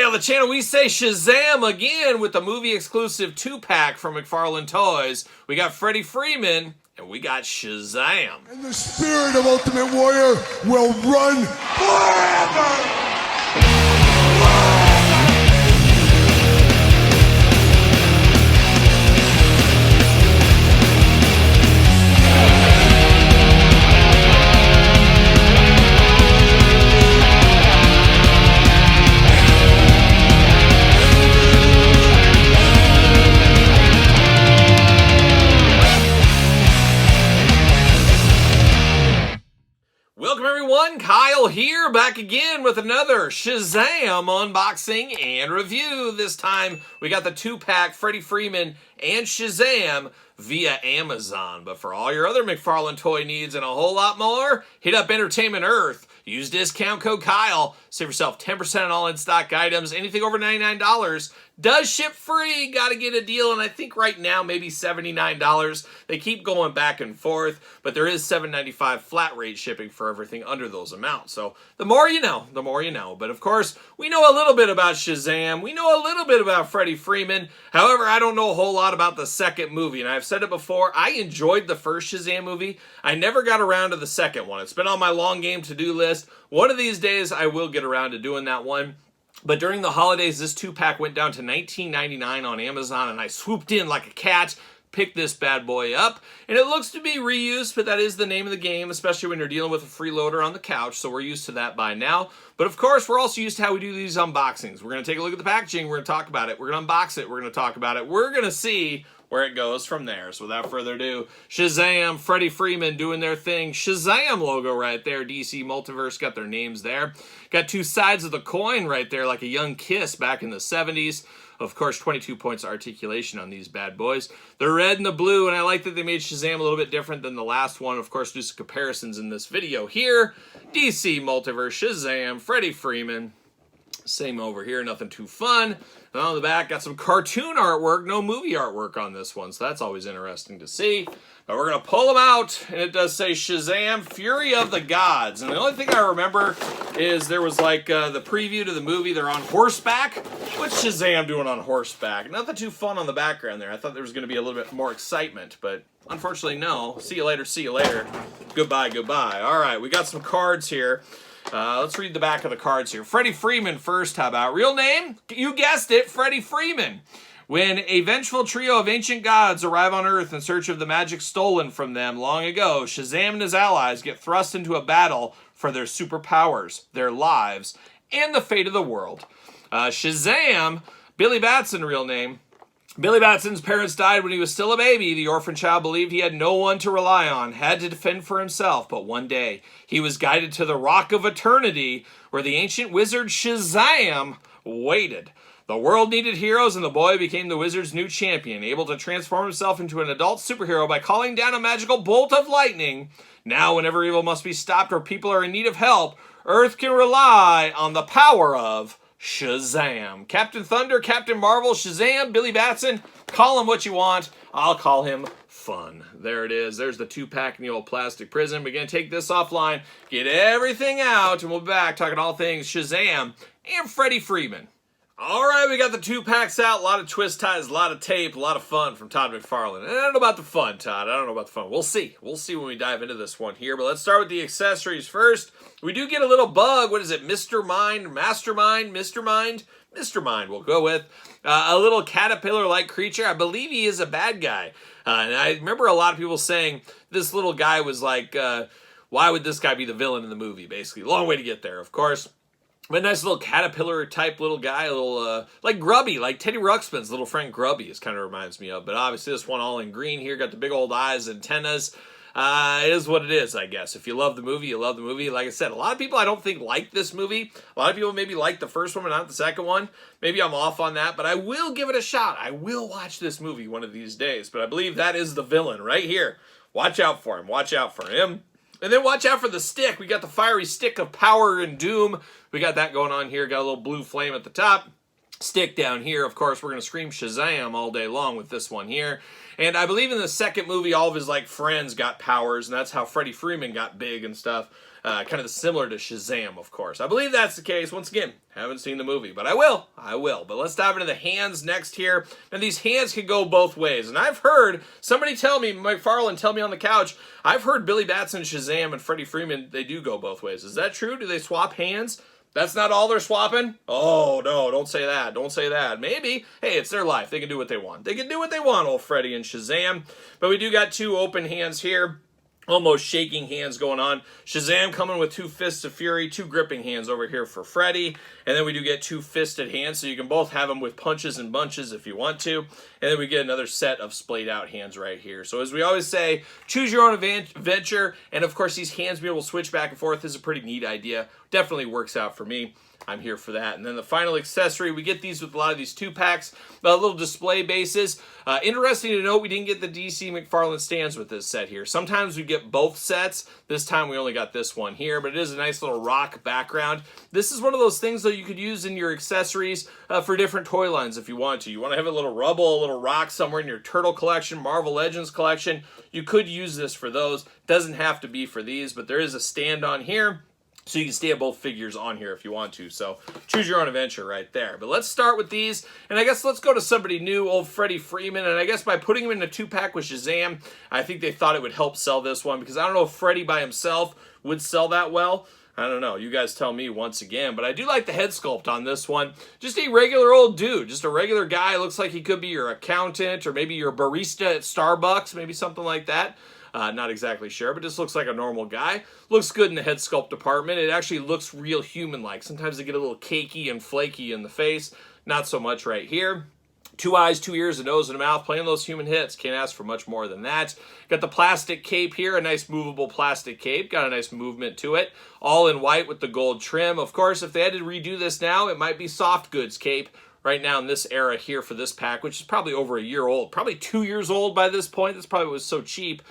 on the channel, we say Shazam again with the movie-exclusive 2-pack from McFarlane Toys. We got Freddy Freeman, and we got Shazam. And the spirit of Ultimate Warrior will run forever! Welcome everyone, Kyle here, back again with another Shazam unboxing and review. This time we got the 2-pack Freddy Freeman and Shazam via Amazon. But for all your other McFarlane toy needs and a whole lot more, hit up Entertainment Earth. Use discount code Kyle. Save yourself 10% on all in-stock items. Anything over $99 does ship free. Got to get a deal. And I think right now maybe $79. They keep going back and forth. But there is $7.95 flat rate shipping for everything under those amounts. So the more you know, the more you know. But of course, we know a little bit about Shazam. We know a little bit about Freddy Freeman. However, I don't know a whole lot about the second movie. And I've said it before, I enjoyed the first Shazam movie. I never got around to the second one. It's been on my long game to-do list. One of these days, I will get around to doing that one. But during the holidays, this 2-pack went down to $19.99 on Amazon, and I swooped in like a cat, picked this bad boy up, and it looks to be reused, but that is the name of the game, especially when you're dealing with a freeloader on the couch, so we're used to that by now. But of course, we're also used to how we do these unboxings. We're going to take a look at the packaging, we're going to talk about it, we're going to unbox it, we're going to talk about it, we're going to see where it goes from there. So without further ado, Shazam, Freddy Freeman doing their thing. Shazam logo right there. DC Multiverse got their names there. Got two sides of the coin right there like a young kiss back in the 70s. Of course, 22 points articulation on these bad boys. The red and the blue, and I like that they made Shazam a little bit different than the last one. Of course, do some comparisons in this video here. DC Multiverse, Shazam, Freddy Freeman. Same over here, nothing too fun. And on the back, got some cartoon artwork, no movie artwork on this one, so that's always interesting to see. But we're going to pull them out, and it does say Shazam, Fury of the Gods. And the only thing I remember is there was like the preview to the movie. They're on horseback. What's Shazam doing on horseback? Nothing too fun on the background there. I thought there was going to be a little bit more excitement, but unfortunately, no. See you later, see you later. Goodbye, goodbye. All right, we got some cards here. Let's read the back of the cards here. Freddy Freeman first, how about? Real name? You guessed it, Freddy Freeman. When a vengeful trio of ancient gods arrive on Earth in search of the magic stolen from them long ago, Shazam and his allies get thrust into a battle for their superpowers, their lives, and the fate of the world. Shazam, Billy Batson, real name. Billy Batson's parents died when he was still a baby. The orphan child believed he had no one to rely on, had to defend for himself. But one day, he was guided to the Rock of Eternity, where the ancient wizard Shazam waited. The world needed heroes, and the boy became the wizard's new champion, able to transform himself into an adult superhero by calling down a magical bolt of lightning. Now, whenever evil must be stopped or people are in need of help, Earth can rely on the power of Shazam. Captain Thunder, Captain Marvel, Shazam, Billy Batson, call him what you want. I'll call him fun. There it is. There's the 2-pack in the old plastic prison. We're going to take this offline, get everything out, and we'll be back talking all things Shazam and Freddy Freeman. All right, we got the 2-packs out. A lot of twist ties, a lot of tape, a lot of fun from Todd McFarlane. And I don't know about the fun, Todd. I don't know about the fun. We'll see. We'll see when we dive into this one here. But let's start with the accessories first. We do get a little bug. What is it? Mr. Mind, Mastermind, Mr. Mind? Mr. Mind we'll go with. A little caterpillar-like creature. I believe he is a bad guy. And I remember a lot of people saying this little guy was like, why would this guy be the villain in the movie, basically? Long way to get there, of course. But a nice little caterpillar-type little guy, a little, like Grubby, like Teddy Ruxpin's little friend Grubby, is kind of reminds me of. But obviously this one all in green here, got the big old eyes, antennas. It is what it is, I guess. If you love the movie, you love the movie. Like I said, a lot of people I don't think like this movie. A lot of people maybe like the first one, but not the second one. Maybe I'm off on that, but I will give it a shot. I will watch this movie one of these days. But I believe that is the villain right here. Watch out for him. Watch out for him. And then watch out for the stick. We got the fiery stick of power and doom. We got that going on here. Got a little blue flame at the top. Stick down here. Of course, we're going to scream Shazam all day long with this one here. And I believe in the second movie, all of his like friends got powers, and that's how Freddy Freeman got big and stuff. kind of similar to Shazam, of course. I believe that's the case. Once again, haven't seen the movie, but I will. But let's dive into the hands next here. Now, these hands can go both ways, and I've heard somebody tell me, McFarlane tell me on the couch, I've heard Billy Batson, Shazam, and Freddie Freeman, they do go both ways. Is that true? Do they swap hands? That's not all they're swapping? Oh, no, don't say that. Don't say that. Maybe. Hey, it's their life. They can do what they want. They can do what they want, old Freddy and Shazam. But we do got two open hands here. Almost shaking hands going on. Shazam coming with two fists of fury, two gripping hands over here for Freddy. And then we do get two fisted hands, so you can both have them with punches and bunches if you want to. And then we get another set of splayed out hands right here. So as we always say, choose your own adventure. And of course, these hands being able to switch back and forth is a pretty neat idea. Definitely works out for me. I'm here for that. And then the final accessory, we get these with a lot of these 2-packs, little display bases. Interesting to note, we didn't get the DC McFarlane stands with this set here. Sometimes we get both sets. This time we only got this one here, but it is a nice little rock background. This is one of those things, though, you could use in your accessories for different toy lines if you want to. You want to have a little rubble, a little rock somewhere in your Turtle collection, Marvel Legends collection. You could use this for those. Doesn't have to be for these, but there is a stand on here. So you can stay at both figures on here if you want to. So choose your own adventure right there. But let's start with these. And I guess let's go to somebody new, old Freddie Freeman. And I guess by putting him in a 2-pack with Shazam, I think they thought it would help sell this one. Because I don't know if Freddie by himself would sell that well. I don't know. You guys tell me once again. But I do like the head sculpt on this one. Just a regular old dude. Just a regular guy. Looks like he could be your accountant or maybe your barista at Starbucks. Maybe something like that. Not exactly sure, but just looks like a normal guy. Looks good in the head sculpt department. It actually looks real human-like. Sometimes they get a little cakey and flaky in the face. Not so much right here. 2 eyes, 2 ears, a nose, and a mouth, playing those human hits. Can't ask for much more than that. Got the plastic cape here, a nice movable plastic cape. Got a nice movement to it. All in white with the gold trim. Of course, if they had to redo this now, it might be soft goods cape. Right now in this era here for this pack, which is probably over a year old. Probably 2 years old by this point. That's probably what was so cheap.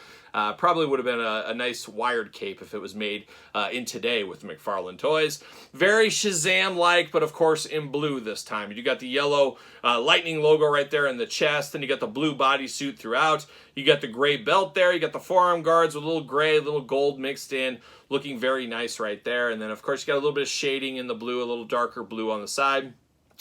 Probably would have been a nice wired cape if it was made in today with McFarlane Toys. Very Shazam-like, but of course in blue this time. You got the yellow lightning logo right there in the chest, and you got the blue bodysuit throughout. You got the gray belt there. You got the forearm guards with a little gray, a little gold mixed in. Looking very nice right there. And then of course you got a little bit of shading in the blue, a little darker blue on the side.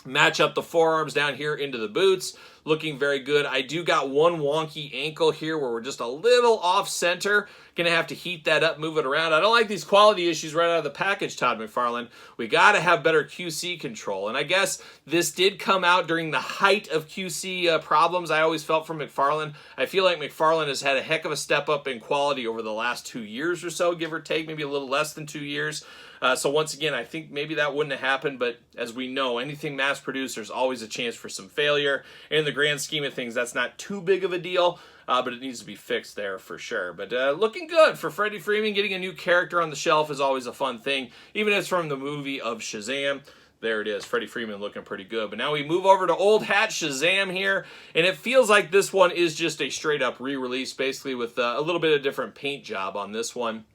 Match up the forearms down here into the boots. Looking very good. I do got one wonky ankle here where we're just a little off center. Gonna have to heat that up, move it around. I don't like these quality issues right out of the package, Todd McFarlane. We gotta have better QC control. And I guess this did come out during the height of QC problems I always felt from McFarlane. I feel like McFarlane has had a heck of a step up in quality over the last 2 years or so, give or take, maybe a little less than 2 years. So once again, I think maybe that wouldn't have happened, but as we know, anything mass-produced, there's always a chance for some failure. In the grand scheme of things, that's not too big of a deal, but it needs to be fixed there for sure. But looking good for Freddie Freeman. Getting a new character on the shelf is always a fun thing, even if it's from the movie of Shazam. There it is, Freddie Freeman looking pretty good. But now we move over to Old Hat Shazam here, and it feels like this one is just a straight-up re-release, basically with a little bit of different paint job on this one.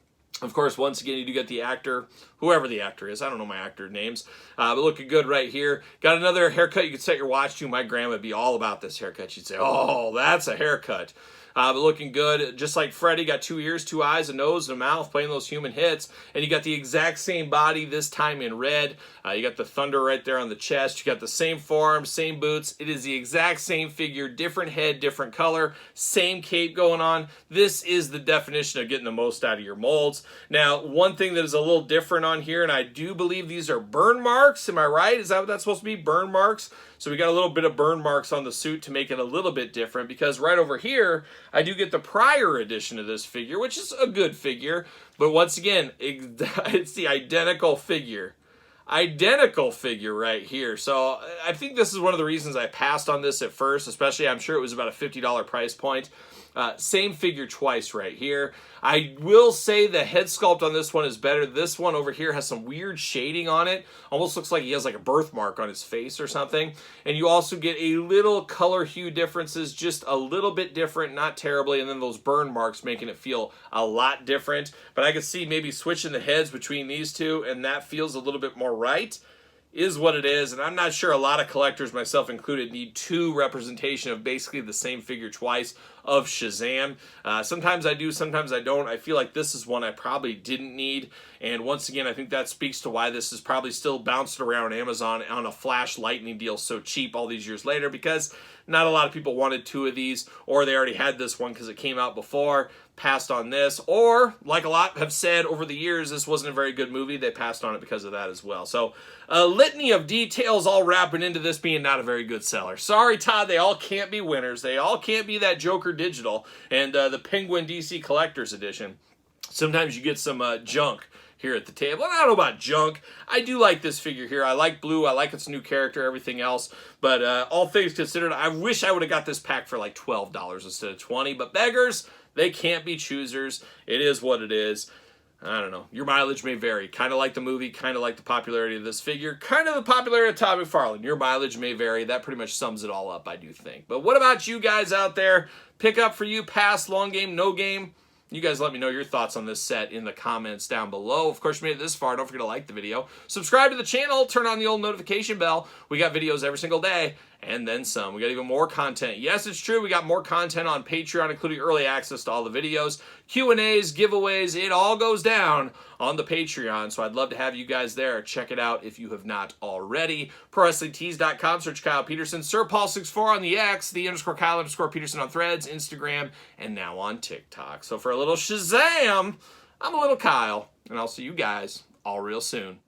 Of course, once again, you do get the actor, whoever the actor is. I don't know my actor names, but looking good right here. Got another haircut you could set your watch to. My grandma would be all about this haircut. She'd say, oh, that's a haircut. But looking good, just like Freddy, got 2 ears, 2 eyes, a nose, and a mouth, playing those human hits. And you got the exact same body, this time in red. You got the thunder right there on the chest. You got the same forearms, same boots. It is the exact same figure, different head, different color, same cape going on. This is the definition of getting the most out of your molds. Now, one thing that is a little different on here, and I do believe these are burn marks. Am I right? Is that what that's supposed to be? Burn marks? So we got a little bit of burn marks on the suit to make it a little bit different, because right over here, I do get the prior edition of this figure, which is a good figure. But once again, it's the identical figure. Identical figure right here. So I think this is one of the reasons I passed on this at first, especially I'm sure it was about a $50 price point. Same figure twice right here. I will say the head sculpt on this one is better. This one over here has some weird shading on it. Almost looks like he has like a birthmark on his face or something. And you also get a little color hue differences, just a little bit different, not terribly. And then those burn marks making it feel a lot different. But I could see maybe switching the heads between these two, and that feels a little bit more right. Is what it is, and I'm not sure a lot of collectors, myself included, need two representation of basically the same figure twice. of Shazam. Sometimes I do, sometimes I don't. I feel like this is one I probably didn't need. And once again, I think that speaks to why this is probably still bouncing around Amazon on a flash lightning deal so cheap all these years later, because not a lot of people wanted 2 of these, or they already had this one because it came out before, passed on this, or like a lot have said over the years, this wasn't a very good movie. They passed on it because of that as well. So a litany of details all wrapping into this being not a very good seller. Sorry, Todd, they all can't be winners. They all can't be that Joker Digital and the Penguin DC Collector's Edition. Sometimes you get some junk here at the table. And I don't know about junk. I do like this figure here. I like Blue. I like its new character, everything else. But all things considered, I wish I would have got this pack for like $12 instead of $20. But beggars, they can't be choosers. It is what it is. I don't know. Your mileage may vary. Kind of like the movie, kind of like the popularity of this figure, kind of the popularity of Todd McFarlane. Your mileage may vary. That pretty much sums it all up, I do think. But what about you guys out there? Pick up for you, pass, long game, no game? You guys let me know your thoughts on this set in the comments down below. Of course, you made it this far. Don't forget to like the video. Subscribe to the channel. Turn on the old notification bell. We got videos every single day, and then some. We got even more content. Yes, it's true. We got more content on Patreon, including early access to all the videos, Q&As, giveaways. It all goes down on the Patreon, so I'd love to have you guys there. Check it out if you have not already. ProWrestlingTees.com. Search Kyle Peterson. SirPaul64 on the X, _Kyle_Peterson on Threads, Instagram, and now on TikTok. So for a little Shazam, I'm a little Kyle, and I'll see you guys all real soon.